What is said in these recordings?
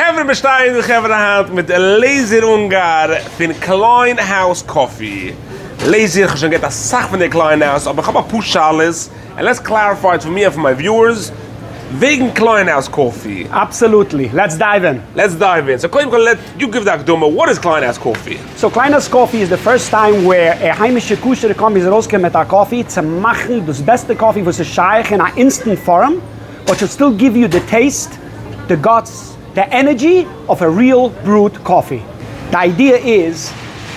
Chevre bestehen durch Hand mit Laser Ungar von Kleinhaus Coffee. Laser, ich schon get a Sach von der Kleinhaus, aber ich habe ein Push alles. And let's clarify it for me and for my viewers. Wegen Kleinhaus Coffee. Absolutely. Let's dive in. Let's dive in. So, let you give that demo. What is Kleinhaus Coffee? So, Kleinhaus Coffee is the first time where a heimische Kusher Company rauskommt mit der Coffee zu machen, das beste Coffee, was es scheich in einer instant form, but should still give you the taste, the guts, the energy of a real brewed coffee. The idea is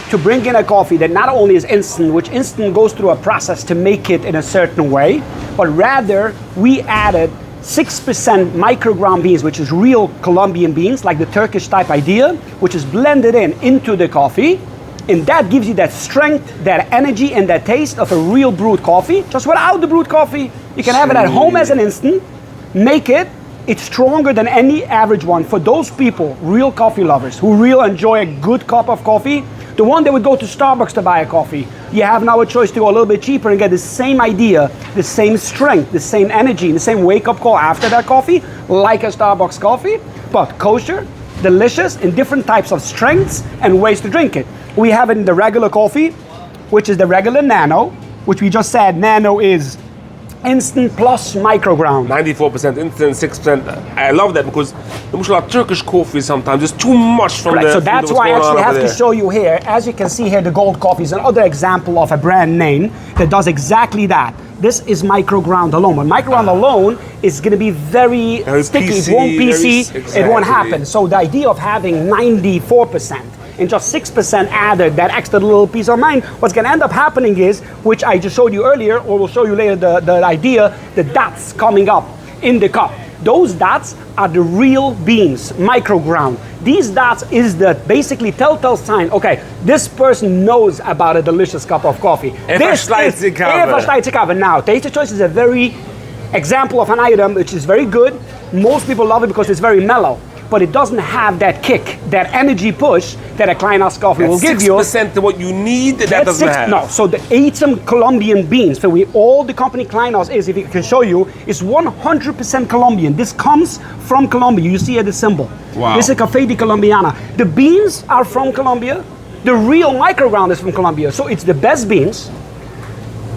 to bring in a coffee that not only is instant, which instant goes through a process to make it in a certain way, but rather we added 6% microground beans, which is real Colombian beans, like the Turkish type idea, which is blended into the coffee. And that gives you that strength, that energy, and that taste of a real brewed coffee. Just without the brewed coffee, you can have it at home as an instant, make it. It's stronger than any average one. For those people, real coffee lovers, who really enjoy a good cup of coffee, the one that would go to Starbucks to buy a coffee, you have now a choice to go a little bit cheaper and get the same idea, the same strength, the same energy, the same wake-up call after that coffee, like a Starbucks coffee, but kosher, delicious, in different types of strengths and ways to drink it. We have it in the regular coffee, which is the regular nano, which we just said nano is instant plus microground. 94% instant, 6%. I love that because the Turkish coffee sometimes is too much from the. So that's why I actually have to show you here. As you can see here, the Gold Coffee is another example of a brand name that does exactly that. This is microground alone. But microground alone is going to be very sticky. PC, it won't PC. exactly. It won't happen. So the idea of having 94% and just 6% added, that extra little piece of mind, what's going to end up happening is, which I just showed you earlier, or we'll show you later, the idea, the dots coming up in the cup. Those dots are the real beans, microground. These dots is the basically telltale sign, okay, this person knows about a delicious cup of coffee. Versteht sich aber. Now, Taste Choice is a very example of an item which is very good. Most people love it because it's very mellow. But it doesn't have that kick, that energy push that a Kleinhaus Coffee will give you. 6% of what you need, that doesn't have. No, so the some Colombian beans, so all the company Kleinhaus is, if I can show you, is 100% Colombian. This comes from Colombia. You see here the symbol. Wow. This is Café de Colombiana. The beans are from Colombia. The real microground is from Colombia. So it's the best beans,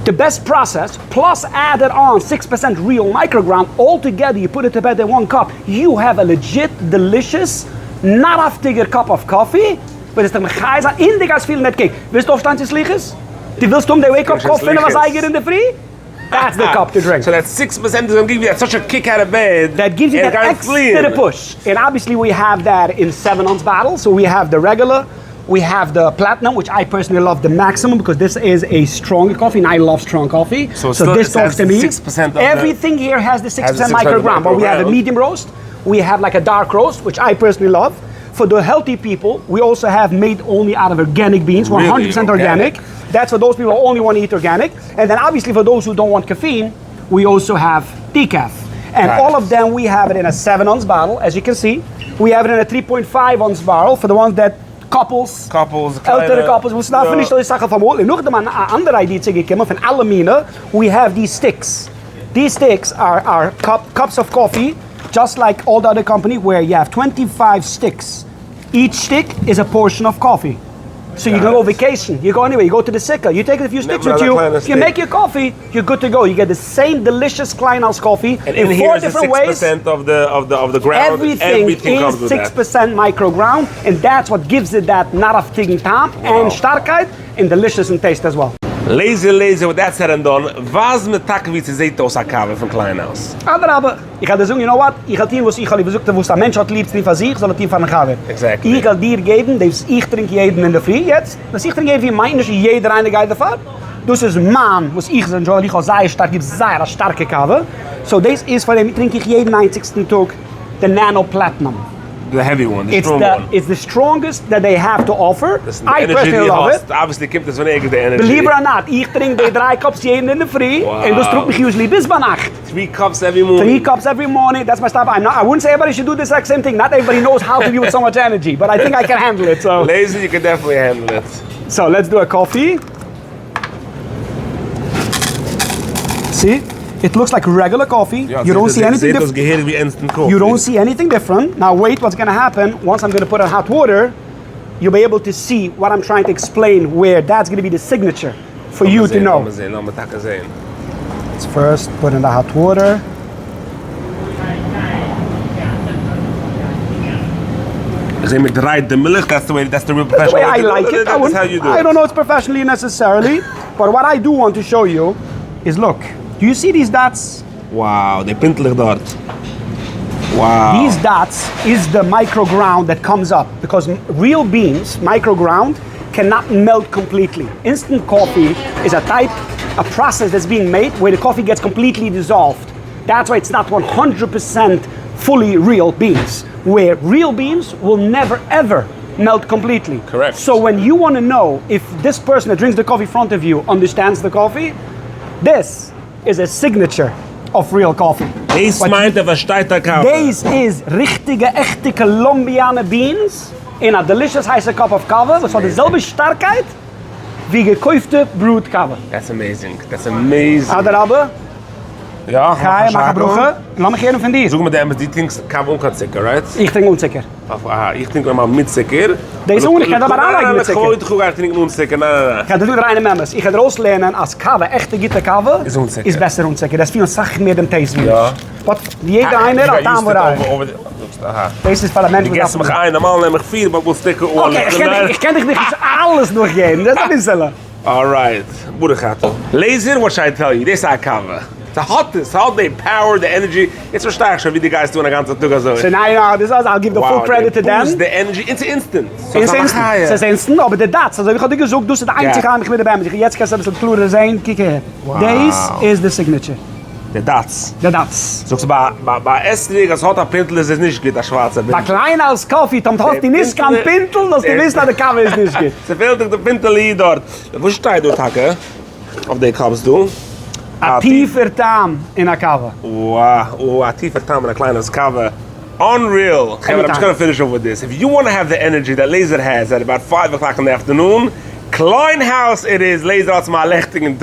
the best process, plus added on 6% real microground. All together, you put it together in one cup. You have a legit, delicious, not aftiger cup of coffee. But it's the Mechaisa in the gas feeling that cake. Willst du aufstandsjes liches? Die willst du the wake-up call finden, was I get in the free? That's the cup to drink. So that 6% is going to give you such a kick out of bed. That gives you that extra push. And obviously we have that in 7-ounce bottles. So we have the regular, we have the platinum, which I personally love the maximum because this is a stronger coffee and I love strong coffee. So this talks to me. 6% Everything here has the 6% microgram, but we have a medium roast. We have like a dark roast, which I personally love. For the healthy people, we also have made only out of organic beans, 100% organic. That's for those people who only want to eat organic. And then obviously for those who don't want caffeine, we also have decaf. And all of them, we have it in a 7-ounce bottle, as you can see. We have it in a 3.5-ounce bottle for the ones that couples, ältere couples, we snappen nicht, dass ich sage, von noch eine andere Idee zu gekommen, von Alumine, we have these sticks. These sticks are cups of coffee, just like all the other company, where you have 25 sticks. Each stick is a portion of coffee. So you can go vacation, you go anywhere, you go to the sicker, you take a few sticks with you, you make your coffee, you're good to go. You get the same delicious Kleinhaus coffee and in 4 different ways. 6% of the ground. Everything is 6% microground, and that's what gives it that not aftigen taam and starkheid and delicious in taste as well. Lazy, with that said and done, was mit Takowitz Zeitos Akave von Kleinhaus? Aber ich kann dir sagen, you know what? Ich hatte ihn, was ich habe versucht, was ein Mensch hat liebst, nicht von sich, sondern ihn von Akave. Exactly. Ich kann dir geben, das ich trinke jeden in der Früh jetzt. Das ich trinke jeden, meine ich, jeder eine geht davon. Das ist Mann, was ich enjoy, ich habe sehr stark, gibt sehr starke Kave. So das ist, von dem trinke ich jeden einzigsten Tag, the Nano Platinum. The heavy one, the strong one. It's the strongest that they have to offer. I personally love it. Obviously, gibt es von the energy. Believe it or not, ich trinke die 3 cups jeden in der Früh, and das trinke ich usually bis bei Nacht. 3 cups every morning. 3 cups every morning, that's my stuff. I wouldn't say everybody should do the exact same thing. Not everybody knows how to be with so much energy, but I think I can handle it. So Lazy, you can definitely handle it. So let's do a coffee. See? It looks like regular coffee. Ja, You don't see anything different. different. Wie instant coffee. You don't see anything different. Now wait, what's gonna happen? Once I'm gonna put on hot water, you'll be able to see what I'm trying to explain, where that's gonna be the signature for you to know. Lass me tacken sehen. Let's first put in the hot water. Ich sehe mit drei the milk, that's the real The professional. way I like it. That's how you do it. I don't know it's professionally necessarily, but what I do want to show you is, look, do you see these dots? Wow, die pintelig dort. Wow. These dots is the microground that comes up, because real beans, microground, cannot melt completely. Instant coffee is a process that's being made where the coffee gets completely dissolved. That's why it's not 100% fully real beans, where real beans will never ever melt completely. Correct. So when you want to know if this person that drinks the coffee in front of you understands the coffee, this is a signature of real coffee. Dies meint versteht der Kaffee. This is richtige, echte Colombiana beans in a delicious heiße cup of kava. Das hat dieselbe Starkheit wie gekaufte brewed kava. That's amazing. That's amazing. Aber, Ja, ga je maar gebrochen. Laat me geen van die. Zoek met die things Kaffee unkanzicker, right? Ik drink unsicher. Aha, ich trinke mal mit Sicker. Deze ik ga dat maar aanleggen met Gewoon zeker. goed trinken unsicker. Nein. Ik ga dat doen reine members. Ik ga eruit leren als kava, echte gitte kava, Is unsicher. is besser unsicher. Dat is veel zacht meer dan taste weer. Ja. Wat, jeder eine, dat aan we daar. Aha. Deze is Parlament. Die gästen mich ein, normal neem ich 4, maar ik wil stikken oren. Oké, ik ken dich nicht alles nog geven. Dat is het. Alright, Brudergato. Laser, what should I tell you? This is Kava. It's the hottest, how they power, the energy. It's verstehe schon, wie die guys tun, die ganze Tag so. So now, this is, I'll give the full credit to them. The energy, it's instant. So Es ist instant, aber der Dots, also ich habe gesagt, du bist der einzige Heimlich mit der Band. Jetzt kannst du ein bisschen klurer sein, kijk hier. Wow. This is the signature. The dots. The Dots. So, bei Estrig, als hot Pintel ist es nicht geht, der schwarze Bei Pintel. Kleinhaus Coffee, dann hast du nicht kein Pintel, dass du weißt, dass der Kaffee ist nicht geht. Ze fehlt der Pintel hier dort. Wo steht dort, Hacke? Auf die Cups du? A tiefer Taam in a Kaffee. Wow, a tiefer Tam in a Kleinhaus Coffee. Unreal. Okay, but I'm just gonna finish up with this. If you want to have the energy that Laser has at about 5 o'clock in the afternoon, Kleinhaus it is. Laser out my lechting and